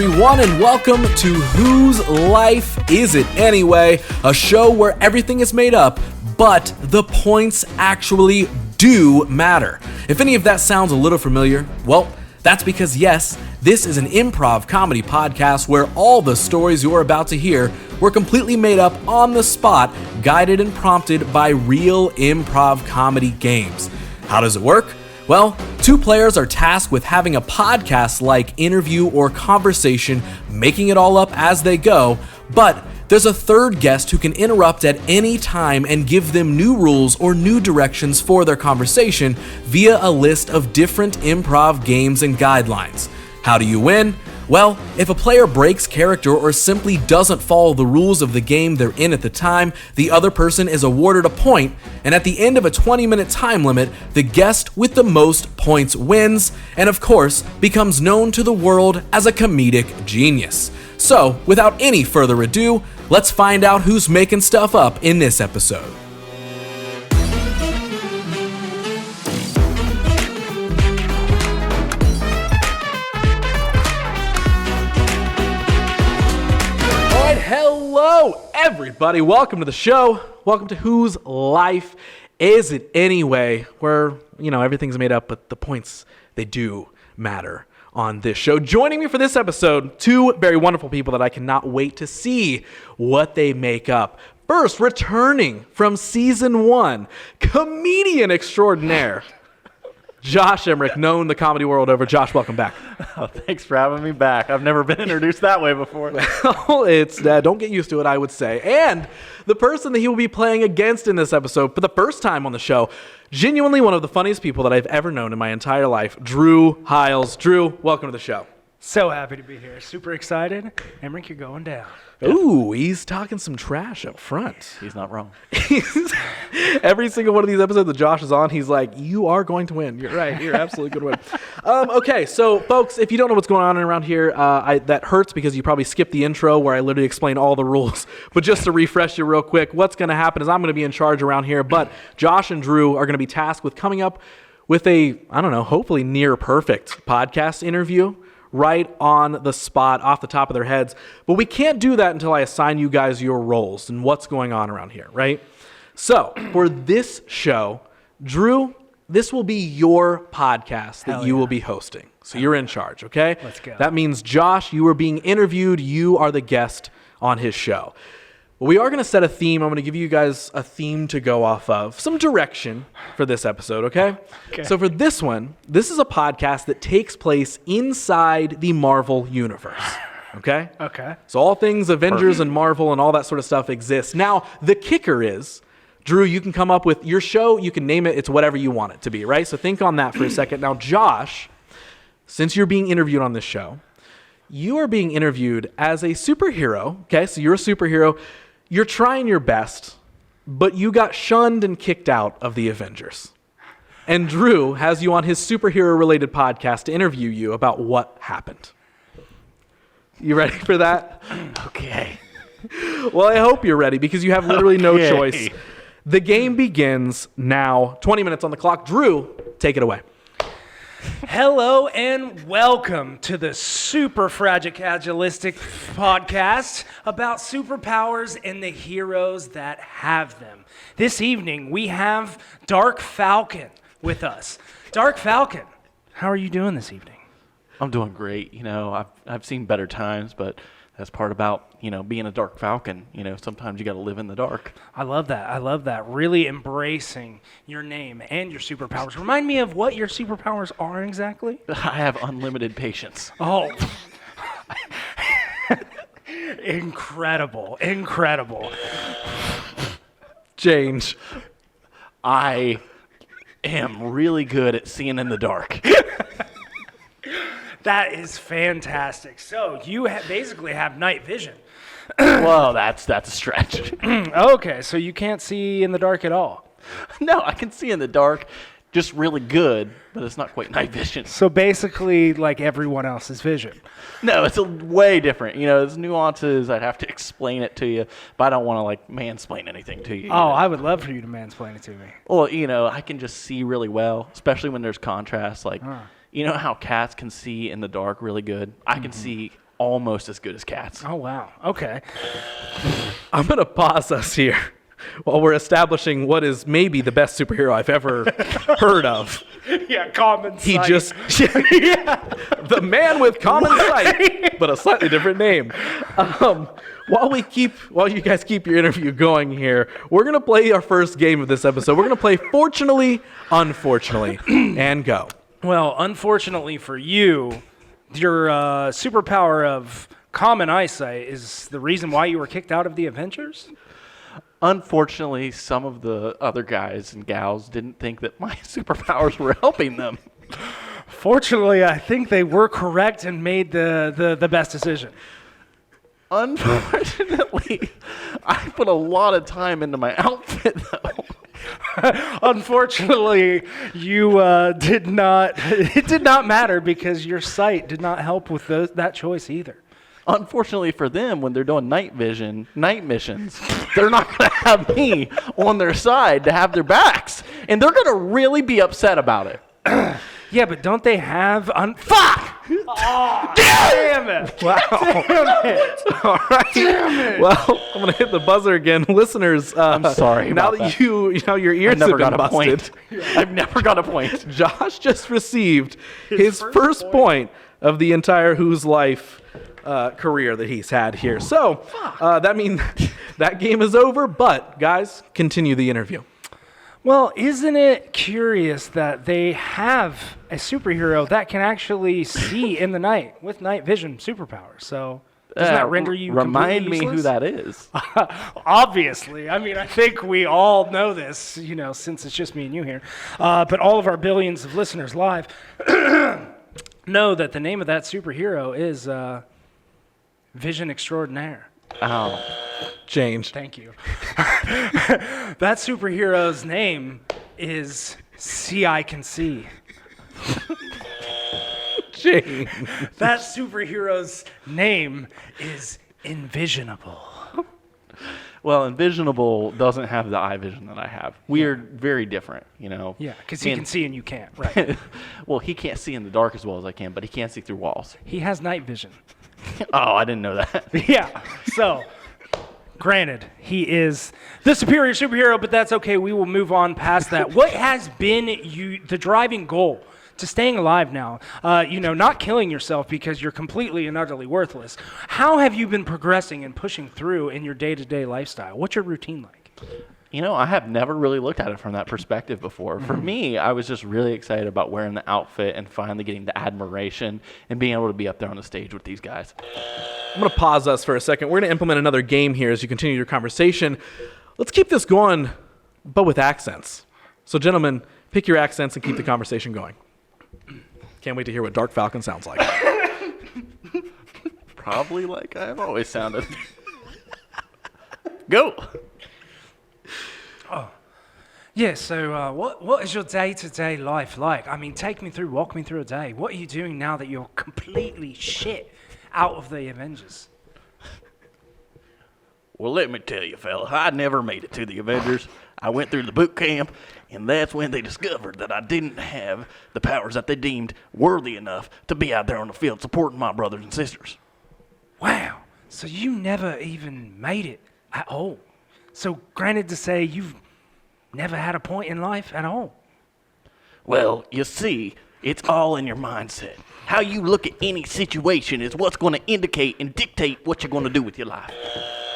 everyone, and welcome to Whose Life Is It Anyway? A show where everything is made up, but the points actually do matter. If any of that sounds a little familiar, well, that's because yes, this is an improv comedy podcast where all the stories you're about to hear were completely made up on the spot, guided and prompted by real improv comedy games. How does it work? Well, two players are tasked with having a podcast-like interview or conversation, making it all up as they go, but there's a third guest who can interrupt at any time and give them new rules or new directions for their conversation via a list of different improv games and guidelines. How do you win? Well, if a player breaks character or simply doesn't follow the rules of the game they're in at the time, the other person is awarded a point, and at the end of a 20-minute time limit, the guest with the most points wins, and of course, becomes known to the world as a comedic genius. So, without any further ado, let's find out who's making stuff up in this episode. Hello, everybody. Welcome to the show. Welcome to Whose Life Is It Anyway? Where, everything's made up, but the points, they do matter on this show. Joining me for this episode, two very wonderful people that I cannot wait to see what they make up. First, returning from season 1, comedian extraordinaire, Josh Emerick, known the comedy world over. Josh, welcome back. Oh, thanks for having me back. I've never been introduced that way before. Well, it's don't get used to it, I would say. And the person that he will be playing against in this episode for the first time on the show, genuinely one of the funniest people that I've ever known in my entire life, Drew Hiles. Drew, welcome to the show. So happy to be here. Super excited. Emerick, you're going down. Ooh, he's talking some trash up front. He's not wrong. Every single one of these episodes that Josh is on, he's like, you are going to win. You're right. You're absolutely going to win. Okay, so folks, if you don't know what's going on around here, that hurts because you probably skipped the intro where I literally explain all the rules. But just to refresh you real quick, what's going to happen is I'm going to be in charge around here, but Josh and Drew are going to be tasked with coming up with a, hopefully near perfect podcast interview right on the spot, off the top of their heads. But we can't do that until I assign you guys your roles and what's going on around here, right? So, for this show, Drew, this will be your podcast that you will be hosting. So you're in charge, okay? Let's go. That means, Josh, you are being interviewed. You are the guest on his show. Well, we are going to set a theme. I'm going to give you guys a theme to go off of, some direction for this episode, okay? So for this one, this is a podcast that takes place inside the Marvel universe, okay? Okay. So all things Avengers and Marvel and all that sort of stuff exists. Now, the kicker is, Drew, you can come up with your show. You can name it. It's whatever you want it to be, right? So think on that for a second. Now, Josh, since you're being interviewed on this show, you are being interviewed as a superhero, okay? So you're a superhero. You're trying your best, but you got shunned and kicked out of the Avengers. And Drew has you on his superhero-related podcast to interview you about what happened. You ready for that? Okay. Well, I hope you're ready because you have literally no choice. The game begins now. 20 minutes on the clock. Drew, take it away. Hello and welcome to the Super Fragilistic podcast about superpowers and the heroes that have them. This evening, we have Dark Falcon with us. Dark Falcon, how are you doing this evening? I'm doing great. I've seen better times, but that's part about, being a Dark Falcon. Sometimes you got to live in the dark. I love that. Really embracing your name and your superpowers. Remind me of what your superpowers are exactly. I have unlimited patience. Oh. Incredible. Change. I am really good at seeing in the dark. That is fantastic. So you basically have night vision. Well, that's a stretch. Okay, so you can't see in the dark at all. No, I can see in the dark, just really good, but it's not quite night vision. So basically like everyone else's vision. No, it's way different. There's nuances. I'd have to explain it to you, but I don't want to mansplain anything to you. Oh, I would love for you to mansplain it to me. Well, I can just see really well, especially when there's contrast. You know how cats can see in the dark really good? I can see almost as good as cats. Oh, wow. Okay. I'm going to pause us here while we're establishing what is maybe the best superhero I've ever heard of. Yeah, common He sight. just, the man with common sight, but a slightly different name. While you guys keep your interview going here, we're going to play our first game of this episode. We're going to play Fortunately, Unfortunately, and go. Well, unfortunately for you, your superpower of common eyesight is the reason why you were kicked out of the Avengers? Unfortunately, some of the other guys and gals didn't think that my superpowers were helping them. Fortunately, I think they were correct and made the best decision. Unfortunately, I put a lot of time into my outfit, though. Unfortunately, you did not. It did not matter because your sight did not help with that choice either. Unfortunately for them, when they're doing night missions, they're not going to have me on their side to have their backs, and they're going to really be upset about it. Yeah, but don't they have fuck? Oh, damn it! Wow. Damn it! All right. Damn it! Well, I'm going to hit the buzzer again. Listeners, I'm sorry now about that your ears I've never have been got a busted. point. I've never got a point. Josh just received his first point of the entire Who's Life career that he's had here. So that means that game is over, but guys, continue the interview. Well, isn't it curious that they have a superhero that can actually see in the night with night vision superpowers? So doesn't that render you Remind completely me useless? who that is. Obviously. I mean, I think we all know this, since it's just me and you here. But all of our billions of listeners live know that the name of that superhero is Vision Extraordinaire. Oh, Change. Thank you. That superhero's name is See I Can See. Change. That superhero's name is Envisionable. well, Envisionable doesn't have the eye vision that I have. We are very different, Yeah, because he can see and you can't. Right. Well, he can't see in the dark as well as I can, but he can see through walls. He has night vision. Oh, I didn't know that. Yeah. So, granted, he is the superior superhero, but that's okay. We will move on past that. What has been the driving goal to staying alive now? Not killing yourself because you're completely and utterly worthless. How have you been progressing and pushing through in your day-to-day lifestyle? What's your routine like? I have never really looked at it from that perspective before. For me, I was just really excited about wearing the outfit and finally getting the admiration and being able to be up there on the stage with these guys. I'm going to pause us for a second. We're going to implement another game here as you continue your conversation. Let's keep this going, but with accents. So, gentlemen, pick your accents and keep the conversation going. Can't wait to hear what Dark Falcon sounds like. Probably like I've always sounded. Go. Yeah, so what is your day-to-day life like? I mean, walk me through a day. What are you doing now that you're completely shit out of the Avengers? Well, let me tell you, fella, I never made it to the Avengers. I went through the boot camp, and that's when they discovered that I didn't have the powers that they deemed worthy enough to be out there on the field supporting my brothers and sisters. Wow, so you never even made it at all. So granted to say you've never had a point in life at all. Well, you see, it's all in your mindset. How you look at any situation is what's going to indicate and dictate what you're going to do with your life.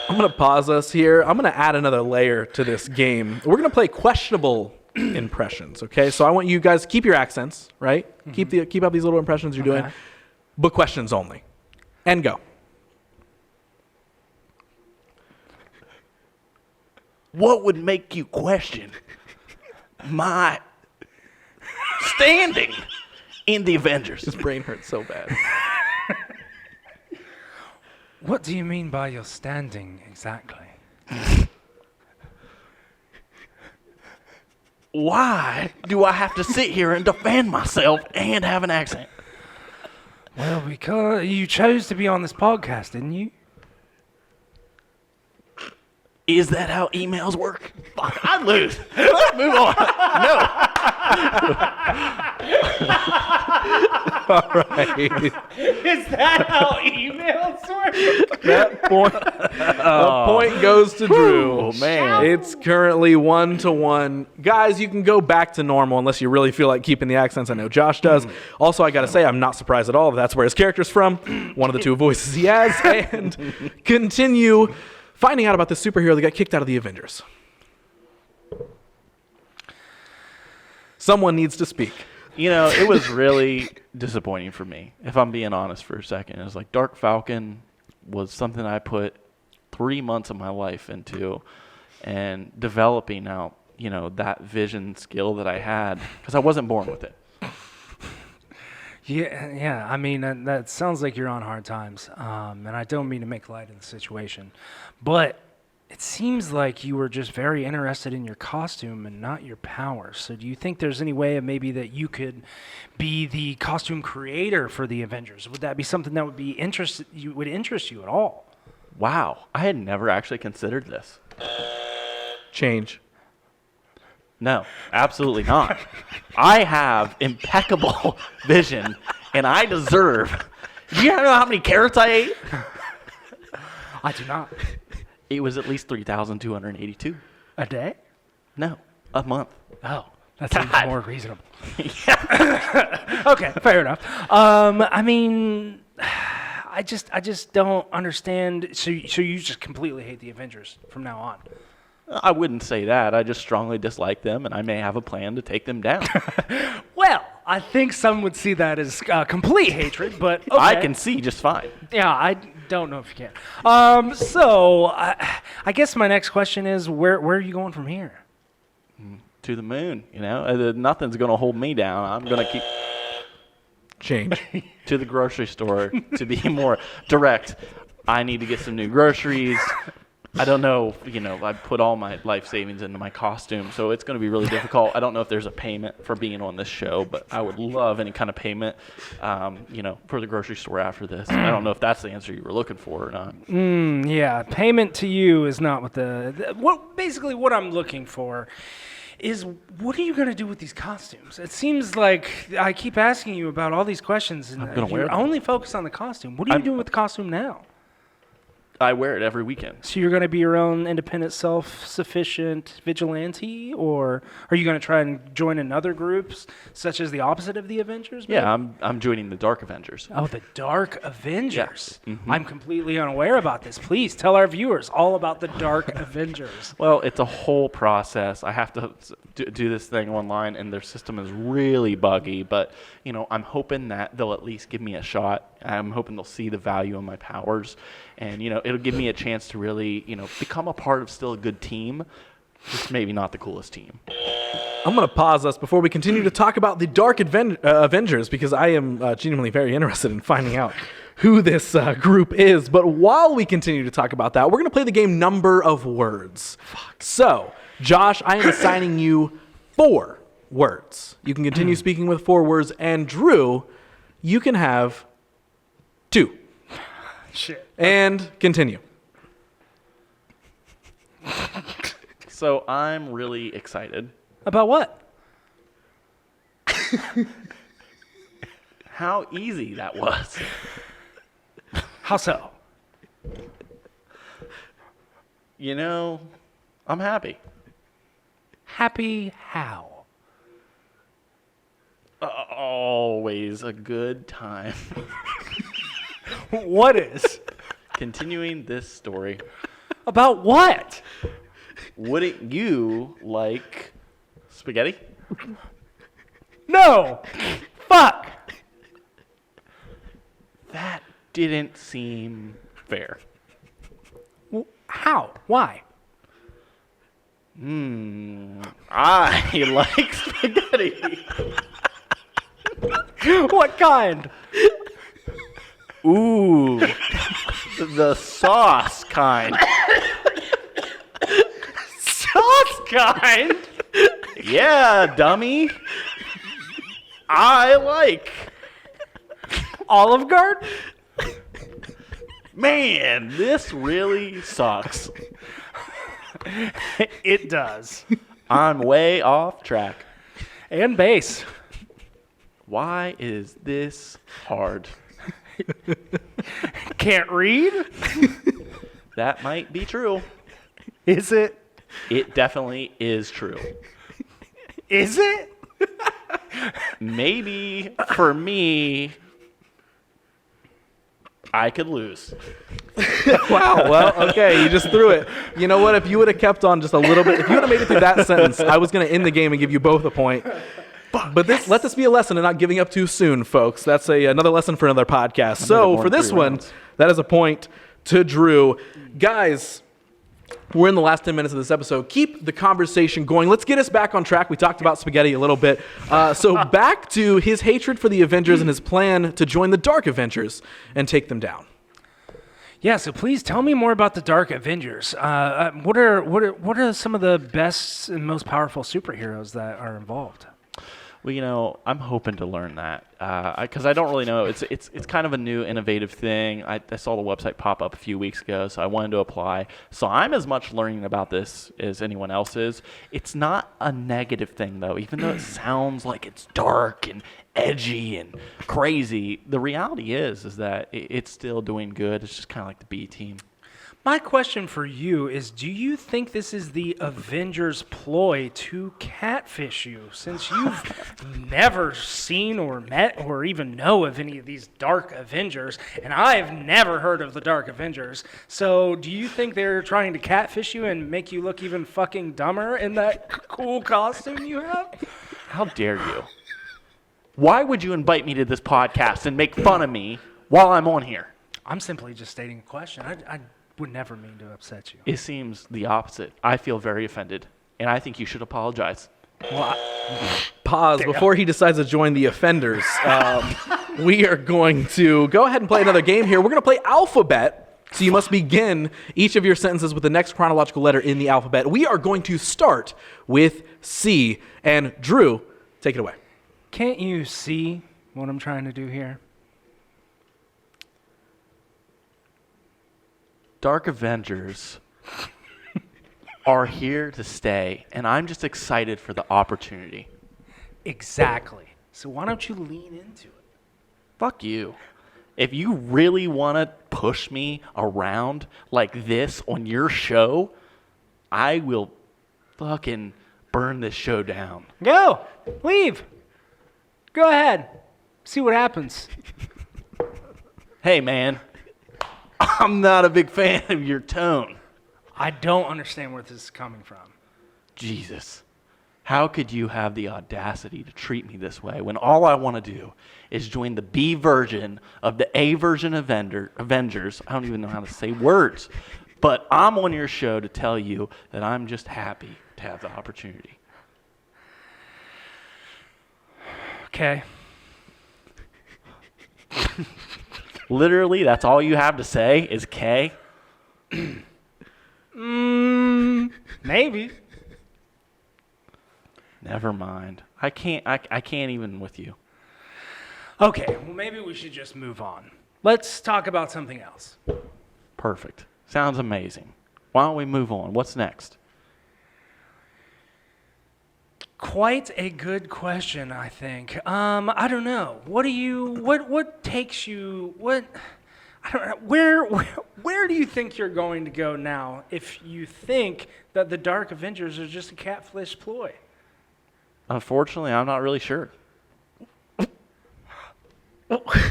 I'm going to pause us here. I'm going to add another layer to this game. We're going to play questionable impressions, okay? So I want you guys to keep your accents, right? Mm-hmm. Keep up these little impressions you're doing, but questions only. And go. What would make you question my standing in the Avengers? His brain hurts so bad. What do you mean by your standing exactly? Why do I have to sit here and defend myself and have an accent? Well, because you chose to be on this podcast, didn't you? Is that how emails work? Fuck, I lose. Let's move on. No. Is that how emails work? That point goes to Drew. Oh, man. It's currently 1-1. Guys, you can go back to normal unless you really feel like keeping the accents. I know Josh does. Also, I got to say, I'm not surprised at all. That's where his character's from. One of the two voices he has. And continue finding out about this superhero that got kicked out of the Avengers. Someone needs to speak. You know, it was really disappointing for me, if I'm being honest for a second. It was like Dark Falcon was something I put 3 months of my life into and developing out, you know, that vision skill that I had because I wasn't born with it. Yeah. I mean, that sounds like you're on hard times, and I don't mean to make light of the situation, but it seems like you were just very interested in your costume and not your powers. So do you think there's any way of maybe that you could be the costume creator for the Avengers? Would that be something that would interest you at all? Wow, I had never actually considered this. Change. No, absolutely not. I have impeccable vision, and I deserve. Do you know how many carrots I ate? I do not. It was at least 3,282. A day? No, a month. Oh, that seems more reasonable. Okay, fair enough. I mean, I just don't understand. So you just completely hate the Avengers from now on? I wouldn't say that. I just strongly dislike them, and I may have a plan to take them down. Well, I think some would see that as complete hatred, but okay. I can see just fine. Yeah, I don't know if you can. So I guess my next question is, where are you going from here? To the moon, you know. Nothing's going to hold me down. I'm going to keep... Change. To the grocery store, to be more direct. I need to get some new groceries. I don't know, you know, I put all my life savings into my costume, so it's going to be really difficult. I don't know if there's a payment for being on this show, but I would love any kind of payment, you know, for the grocery store after this. I don't know if that's the answer you were looking for or not. Yeah, payment to you is not what basically what I'm looking for is, what are you going to do with these costumes? It seems like I keep asking you about all these questions, and you're only focused on the costume. What are you doing with the costume now? I wear it every weekend. So you're going to be your own independent, self-sufficient vigilante, or are you going to try and join another groups, such as the opposite of the Avengers? Maybe? Yeah, I'm joining the Dark Avengers. Oh, the Dark Avengers. Yeah. Mm-hmm. I'm completely unaware about this. Please tell our viewers all about the Dark Avengers. Well, it's a whole process. I have to do this thing online, and their system is really buggy, but, you know, I'm hoping that they'll at least give me a shot. I'm hoping they'll see the value in my powers. And, you know, it'll give me a chance to really, you know, become a part of still a good team, just maybe not the coolest team. I'm going to pause us before we continue to talk about the Dark Avengers, because I am genuinely very interested in finding out who this group is. But while we continue to talk about that, we're going to play the game Number of Words. So, Josh, I am assigning you 4 words. You can continue speaking with 4 words, and Drew, you can have 2. Shit. And continue. So I'm really excited. About what? How easy that was. How so? You know, I'm happy. Happy how? Always a good time. What is? Continuing this story. About what? Wouldn't you like spaghetti? No. Fuck. That didn't seem fair. How? Why? I like spaghetti. What kind? Ooh, the sauce kind. Sauce kind? Yeah, dummy. I like. Olive Garden? Man, this really sucks. It does. I'm way off track. And base. Why is this hard? Can't read? That might be true. Is it? It definitely is true. Is it? Maybe for me, I could lose. Wow. Well, okay. You just threw it. You know what? If you would have kept on just a little bit, if you would have made it through that sentence, I was going to end the game and give you both a point. But let this be a lesson in not giving up too soon, folks. That's another lesson for another podcast. So for this one, that is a point to Drew. Guys, we're in the last 10 minutes of this episode. Keep the conversation going. Let's get us back on track. We talked about spaghetti a little bit. So back to his hatred for the Avengers and his plan to join the Dark Avengers and take them down. Yeah, so please tell me more about the Dark Avengers. What are some of the best and most powerful superheroes that are involved? Well, I'm hoping to learn that because I don't really know. It's kind of a new, innovative thing. I saw the website pop up a few weeks ago, so I wanted to apply. So I'm as much learning about this as anyone else is. It's not a negative thing, though, even though it sounds like it's dark and edgy and crazy. The reality is that it's still doing good. It's just kind of like the B team. My question for you is, do you think this is the Avengers' ploy to catfish you, since you've never seen or met or even know of any of these Dark Avengers, and I've never heard of the Dark Avengers? So do you think they're trying to catfish you and make you look even fucking dumber in that cool costume you have? How dare you? Why would you invite me to this podcast and make fun of me while I'm on here? I'm simply just stating a question. I would never mean to upset you. It seems the opposite. I feel very offended, and I think you should apologize. Well, Pause. Before he decides to join the offenders, we are going to go ahead and play another game here. We're going to play Alphabet. So you must begin each of your sentences with the next chronological letter in the alphabet. We are going to start with C. And Drew, take it away. Can't you see what I'm trying to do here? Dark Avengers are here to stay, and I'm just excited for the opportunity. Exactly. So why don't you lean into it? Fuck you. If you really want to push me around like this on your show, I will fucking burn this show down. Go. Leave. Go ahead. See what happens. Hey, man. I'm not a big fan of your tone. I don't understand where this is coming from. Jesus. How could you have the audacity to treat me this way when all I want to do is join the B version of the A version Avengers? I don't even know how to say words. But I'm on your show to tell you that I'm just happy to have the opportunity. Okay. Literally, that's all you have to say is K? Maybe. Never mind. I can't even with you. Okay, well, maybe we should just move on. Let's talk about something else. Perfect. Sounds amazing. Why don't we move on? What's next? Quite a good question, I think. I don't know. What takes you, I don't know, where do you think you're going to go now if you think that the Dark Avengers are just a catfish ploy? Unfortunately, I'm not really sure.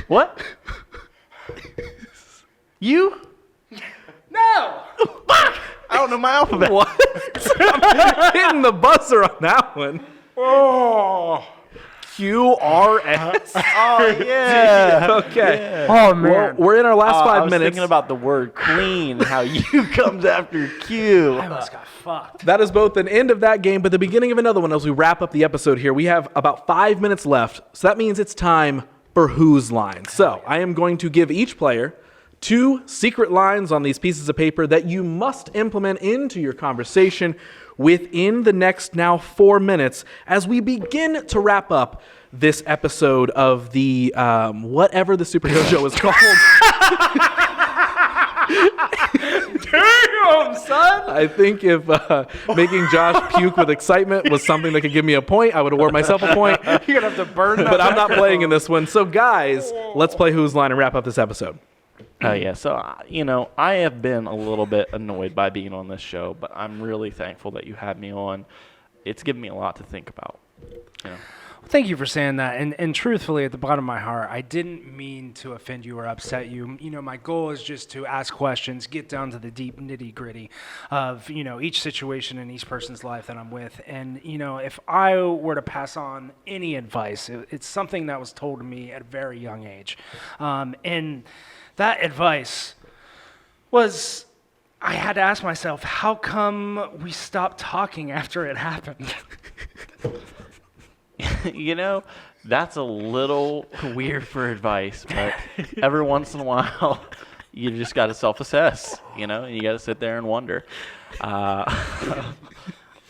What? You? No! I don't know my alphabet. What? I'm hitting the buzzer on that one. Oh! QRS. Oh, yeah. Okay. Yeah. Oh, man. Well, we're in our last 5 I was minutes. thinking about the word clean, how U comes after Q. I almost got fucked. That is both an end of that game, but the beginning of another one as we wrap up the episode here. We have about 5 minutes left, so that means it's time for Whose Line. So I am going to give each player 2 secret lines on these pieces of paper that you must implement into your conversation within the next now 4 minutes as we begin to wrap up this episode of the whatever the superhero show is called. Damn, son! I think if making Josh puke with excitement was something that could give me a point, I would award myself a point. You're going to have to burn that. But I'm not playing in this one. So, guys, let's play Whose Line and wrap up this episode. Oh, yeah. So, I have been a little bit annoyed by being on this show, but I'm really thankful that you had me on. It's given me a lot to think about. Thank you for saying that. And truthfully, at the bottom of my heart, I didn't mean to offend you or upset you. My goal is just to ask questions, get down to the deep nitty-gritty of, each situation in each person's life that I'm with. And, if I were to pass on any advice, it's something that was told to me at a very young age. And that advice was, I had to ask myself, how come we stopped talking after it happened? That's a little weird for advice, but every once in a while, you just got to self-assess, and you got to sit there and wonder.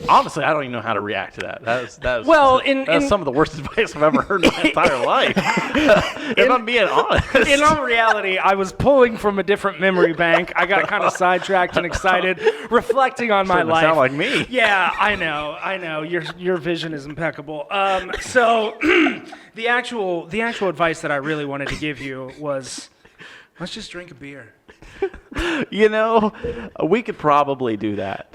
Honestly, I don't even know how to react to that. That's some of the worst advice I've ever heard in my entire life. If I'm being honest. In all reality, I was pulling from a different memory bank. I got kind of sidetracked and excited, reflecting on my life. Sound like me. Yeah, I know. Your vision is impeccable. So the actual advice that I really wanted to give you was, let's just drink a beer. We could probably do that.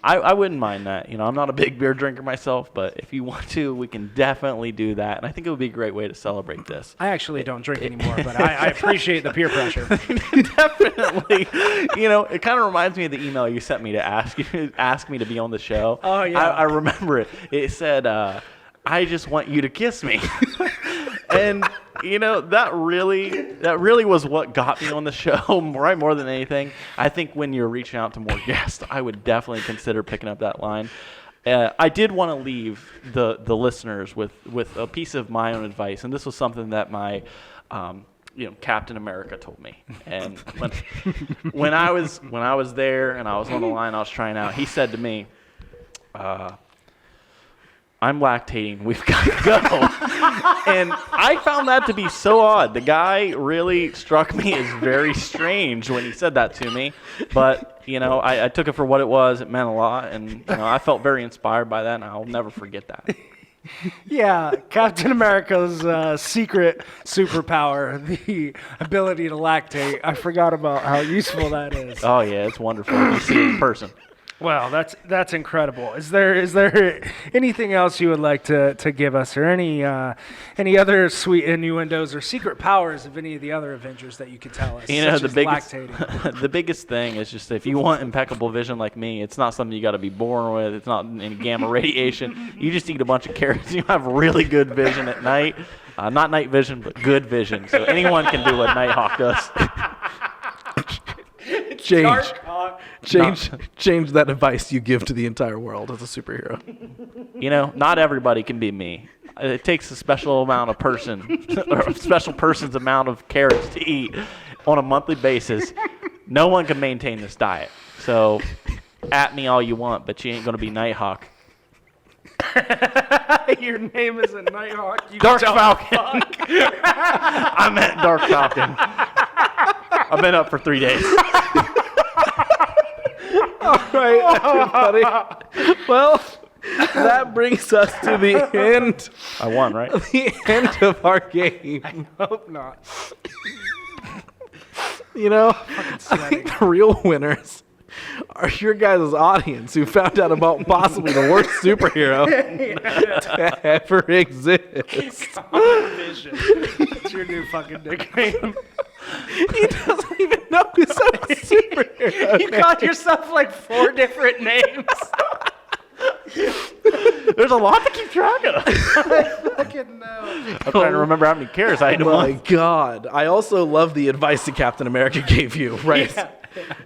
I wouldn't mind that. I'm not a big beer drinker myself, but if you want to, we can definitely do that. And I think it would be a great way to celebrate this. I actually don't drink anymore, but I appreciate the peer pressure. Definitely. It kind of reminds me of the email you sent me to ask me to be on the show. Oh, yeah. I remember it. It said, I just want you to kiss me. And that really was what got me on the show, right, more than anything. I think when you're reaching out to more guests, I would definitely consider picking up that line. I did want to leave the listeners with a piece of my own advice, and this was something that my Captain America told me. And when I was there and I was on the line, I was trying out. He said to me, I'm lactating. We've got to go. And I found that to be so odd. The guy really struck me as very strange when he said that to me. But, I took it for what it was. It meant a lot. And, I felt very inspired by that, and I'll never forget that. Yeah, Captain America's secret superpower, the ability to lactate. I forgot about how useful that is. Oh, yeah, it's wonderful. You see it in person. Wow, that's incredible. Is there anything else you would like to give us, or any other sweet innuendos or secret powers of any of the other Avengers that you could tell us? The biggest thing is just, if you want impeccable vision like me, it's not something you got to be born with. It's not any gamma radiation. You just eat a bunch of carrots. You have really good vision at night. Not night vision, but good vision. So anyone can do what Nighthawk does. Change that advice you give to the entire world as a superhero. Not everybody can be me. It takes a special amount of person, or a special person's amount of carrots to eat on a monthly basis. No one can maintain this diet. So, at me all you want, but you ain't gonna be Nighthawk. Your name isn't Nighthawk. Dark Falcon. I meant Dark Falcon. I've been up for 3 days. All right, everybody. Well, that brings us to the end. I won, right? The end of our game. I hope not. I think the real winners are your guys' audience, who found out about possibly the worst superhero to ever exist. Common Vision. That's your new fucking nickname. He doesn't even know he's a superhero. You called yourself like 4 different names. There's a lot to keep track of. I fucking know. I'm trying to remember how many cares I had. Oh my God. I also love the advice that Captain America gave you, right? Yeah.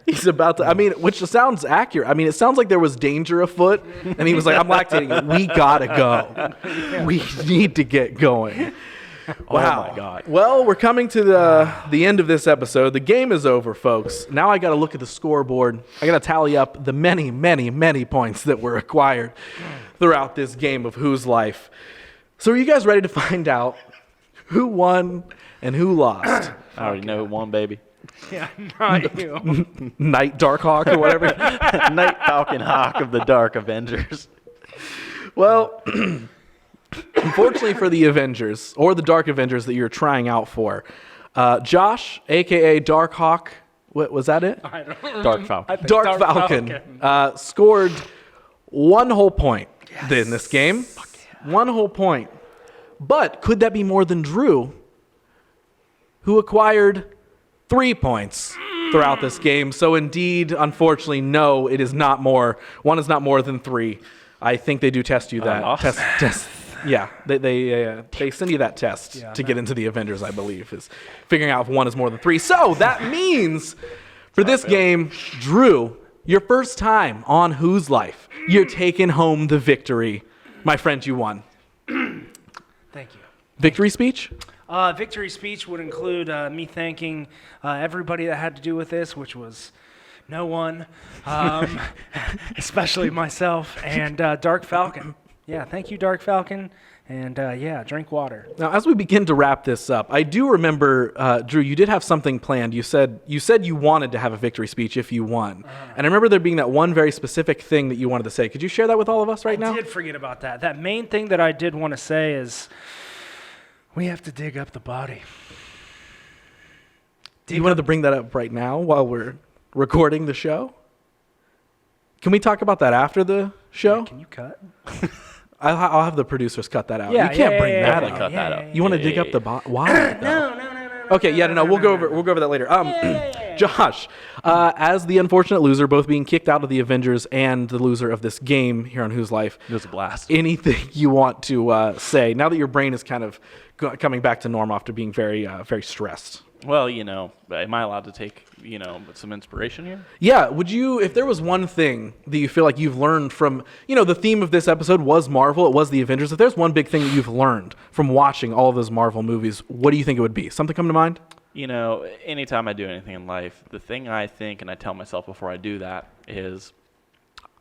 He's about to, which sounds accurate. It sounds like there was danger afoot, and he was like, I'm lactating. We gotta go. Yeah. We need to get going. Wow. Oh my God. Well, we're coming to the end of this episode. The game is over, folks. Now I got to look at the scoreboard. I got to tally up the many, many, many points that were acquired throughout this game of Whose Life. So are you guys ready to find out who won and who lost? I already know who won, baby. Yeah, not you. Night Darkhawk or whatever. Night Falcon Hawk of the Dark Avengers. Well, unfortunately for the Avengers, or the Dark Avengers that you're trying out for, Josh, a.k.a. Darkhawk, what was that it? I don't know. Dark Falcon. Dark Falcon scored 1 whole point in this game. 1 whole point. But could that be more than Drew, who acquired 3 points throughout this game? So indeed, unfortunately, no, it is not more. 1 is not more than 3. I think they do test you that. Test. Yeah, they send you that test to get into the Avengers, I believe, is figuring out if 1 is more than 3. So that means for this game, Drew, your first time on Whose Life, you're taking home the victory. My friend, you won. Thank you. Victory speech? Victory speech would include me thanking everybody that had to do with this, which was no one, especially myself, and Dark Falcon. Yeah, thank you, Dark Falcon, and drink water. Now, as we begin to wrap this up, I do remember, Drew, you did have something planned. You said you wanted to have a victory speech if you won. And I remember there being that one very specific thing that you wanted to say. Could you share that with all of us right now? I did forget about that. That main thing that I did want to say is we have to dig up the body. You wanted to bring that up right now while we're recording the show? Can we talk about that after the show? Yeah, can you cut? I'll have the producers cut that out. Yeah, you can't bring that Definitely up. cut that out. You want to dig up the body? Why? No. Okay, we'll go over that later. Josh, as the unfortunate loser, both being kicked out of the Avengers and the loser of this game here on Whose Life, It was a blast. anything you want to say now that your brain is kind of coming back to normal after being very, very stressed? Well, am I allowed to take, some inspiration here? Yeah, would you, if there was one thing that you feel like you've learned from, the theme of this episode was Marvel, it was the Avengers. If there's one big thing that you've learned from watching all of those Marvel movies, what do you think it would be? Something come to mind? Anytime I do anything in life, the thing I think and I tell myself before I do that is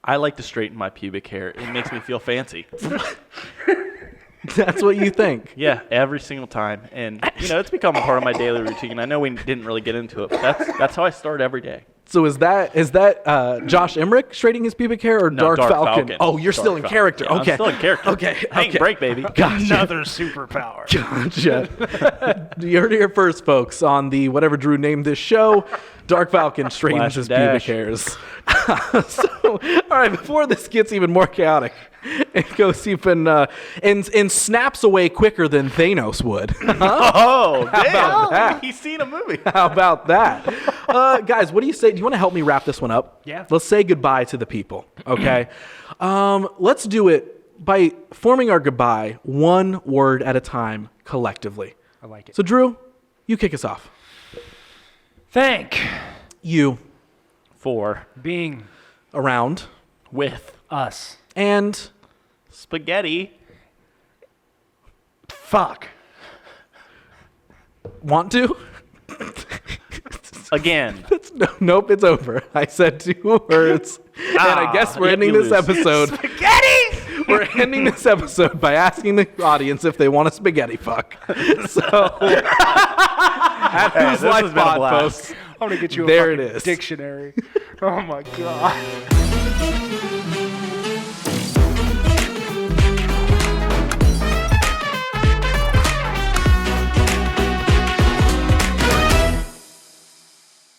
I like to straighten my pubic hair. It makes me feel fancy. That's what you think? Yeah, every single time. And, it's become a part of my daily routine. I know we didn't really get into it, but that's how I start every day. So is that Josh Emerick straightening his pubic hair or No, Dark Falcon? Oh, you're Dark still in Falcon. character. Yeah, Okay. I'm still in character. Okay. Hang break, baby. Another superpower. Gotcha. You heard it here first, folks, on the whatever Drew named this show. Dark Falcon straightens his pubic hairs. So, all right, before this gets even more chaotic, it goes even and snaps away quicker than Thanos would. Oh, damn. about that? He's seen a movie. How about that? Guys, what do you say? Do you want to help me wrap this one up? Yeah. Let's say goodbye to the people, okay? Let's do it by forming our goodbye 1 word at a time collectively. I like it. So, Drew, you kick us off. Thank You, For being around, with us. and spaghetti. Fuck. want to? Again. Nope, it's over. I said 2 words. And I guess we're yep, ending you this lose. episode. Spaghetti! We're ending this episode by asking the audience if they want a spaghetti fuck. So, at Whose this has Life been a Pod, blast. folks. I'm going to get you There a it fucking is. dictionary. Oh, my God.